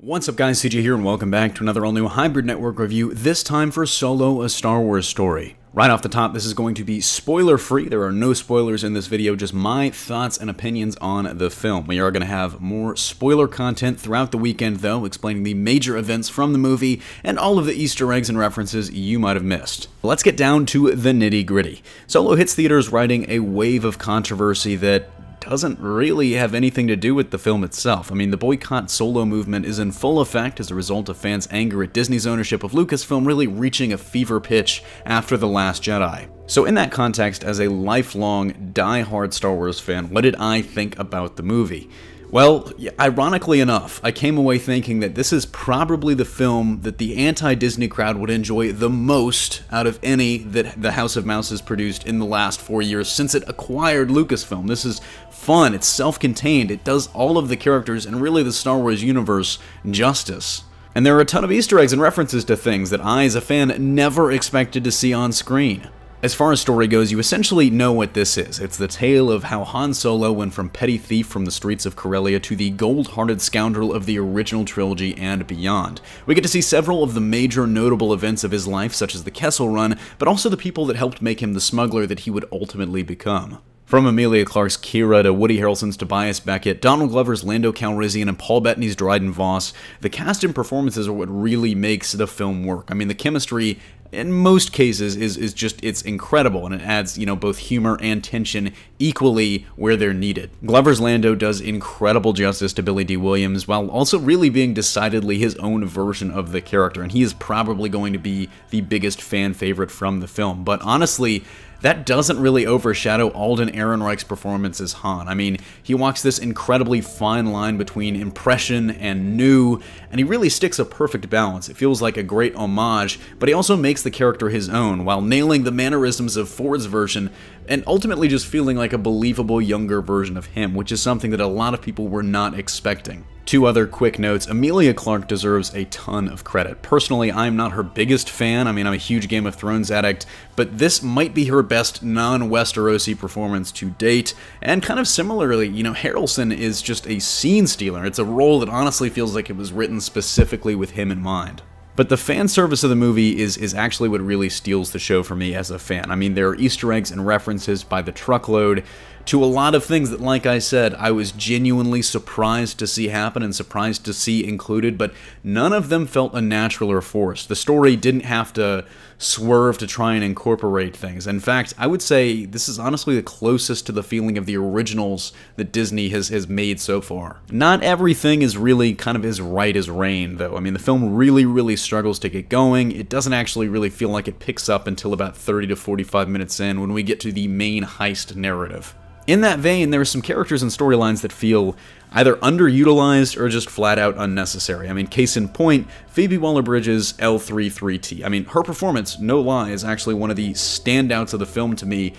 What's up guys, CJ here and welcome back to another all-new Hybrid Network review, this time for Solo, a Star Wars Story. Right off the top, this is going to be spoiler-free. There are no spoilers in this video, just my thoughts and opinions on the film. We are going to have more spoiler content throughout the weekend, though, explaining the major events from the movie and all of the Easter eggs and references you might have missed. Let's get down to the nitty-gritty. Solo hits theaters riding a wave of controversy that doesn't really have anything to do with the film itself. I mean, the boycott Solo movement is in full effect as a result of fans' anger at Disney's ownership of Lucasfilm really reaching a fever pitch after The Last Jedi. So in that context, as a lifelong, die-hard Star Wars fan, what did I think about the movie? Well, ironically enough, I came away thinking that this is probably the film that the anti-Disney crowd would enjoy the most out of any that the House of Mouse has produced in the last 4 years since it acquired Lucasfilm. This is fun, it's self-contained, it does all of the characters and really the Star Wars universe justice. And there are a ton of Easter eggs and references to things that I, as a fan, never expected to see on screen. As far as story goes, you essentially know what this is. It's the tale of how Han Solo went from petty thief from the streets of Corellia to the gold-hearted scoundrel of the original trilogy and beyond. We get to see several of the major notable events of his life, such as the Kessel Run, but also the people that helped make him the smuggler that he would ultimately become. From Emilia Clarke's Kira to Woody Harrelson's Tobias Beckett, Donald Glover's Lando Calrissian, and Paul Bettany's Dryden Voss, the cast and performances are what really makes the film work. I mean, the chemistry in most cases it's incredible, and it adds, both humor and tension equally where they're needed. Glover's Lando does incredible justice to Billy D. Williams, while also really being decidedly his own version of the character, and he is probably going to be the biggest fan favorite from the film. But honestly, that doesn't really overshadow Alden Ehrenreich's performance as Han. I mean, he walks this incredibly fine line between impression and new, and he really sticks a perfect balance. It feels like a great homage, but he also makes the character his own, while nailing the mannerisms of Ford's version, and ultimately just feeling like a believable younger version of him, which is something that a lot of people were not expecting. Two other quick notes. Emilia Clarke deserves a ton of credit. Personally, I'm not her biggest fan. I mean, I'm a huge Game of Thrones addict, but this might be her best non-Westerosi performance to date. And kind of similarly, Harrelson is just a scene stealer. It's a role that honestly feels like it was written specifically with him in mind. But the fan service of the movie is actually what really steals the show for me as a fan. I mean, there are Easter eggs and references by the truckload to a lot of things that, like I said, I was genuinely surprised to see happen and surprised to see included, but none of them felt unnatural or forced. The story didn't have to swerve to try and incorporate things. In fact, I would say this is honestly the closest to the feeling of the originals that Disney has made so far. Not everything is really kind of as right as rain, though. I mean, the film really struggles to get going. It doesn't actually really feel like it picks up until about 30 to 45 minutes in when we get to the main heist narrative. In that vein, there are some characters and storylines that feel either underutilized or just flat out unnecessary. I mean, case in point, Phoebe Waller-Bridge's L33T. I mean, her performance, no lie, is actually one of the standouts of the film to me,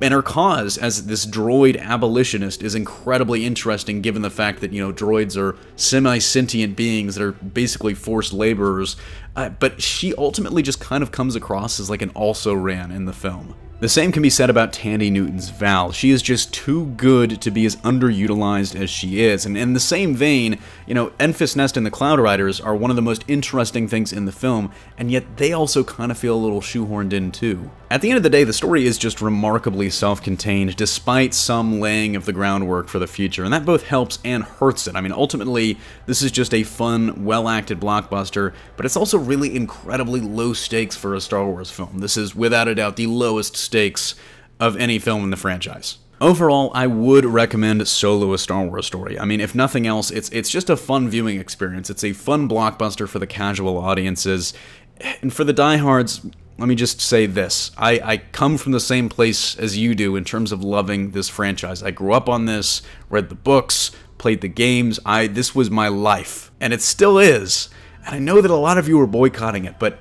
and her cause as this droid abolitionist is incredibly interesting given the fact that, droids are semi-sentient beings that are basically forced laborers, but she ultimately just kind of comes across as like an also-ran in the film. The same can be said about Tandy Newton's Val. She is just too good to be as underutilized as she is. And in the same vein, Enfys Nest and the Cloud Riders are one of the most interesting things in the film, and yet they also kind of feel a little shoehorned in too. At the end of the day, the story is just remarkably self-contained, despite some laying of the groundwork for the future, and that both helps and hurts it. I mean, ultimately, this is just a fun, well-acted blockbuster, but it's also really incredibly low stakes for a Star Wars film. This is, without a doubt, the lowest stakes of any film in the franchise. Overall, I would recommend Solo, a Star Wars Story. I mean, if nothing else, it's just a fun viewing experience. It's a fun blockbuster for the casual audiences, and for the diehards, let me just say this. I come from the same place as you do in terms of loving this franchise. I grew up on this, read the books, played the games. This was my life, and it still is. And I know that a lot of you are boycotting it, but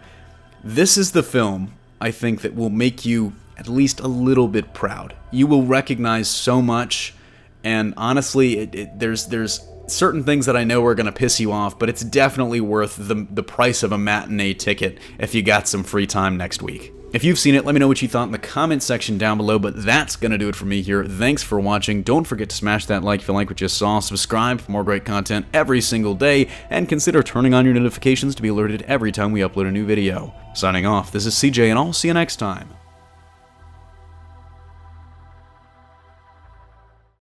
this is the film, I think, that will make you at least a little bit proud. You will recognize so much, and honestly, there's certain things that I know are going to piss you off, but it's definitely worth the price of a matinee ticket if you got some free time next week. If you've seen it, let me know what you thought in the comment section down below, but that's gonna do it for me here. Thanks for watching. Don't forget to smash that like if you like what you saw, subscribe for more great content every single day, and consider turning on your notifications to be alerted every time we upload a new video. Signing off, this is CJ, and I'll see you next time.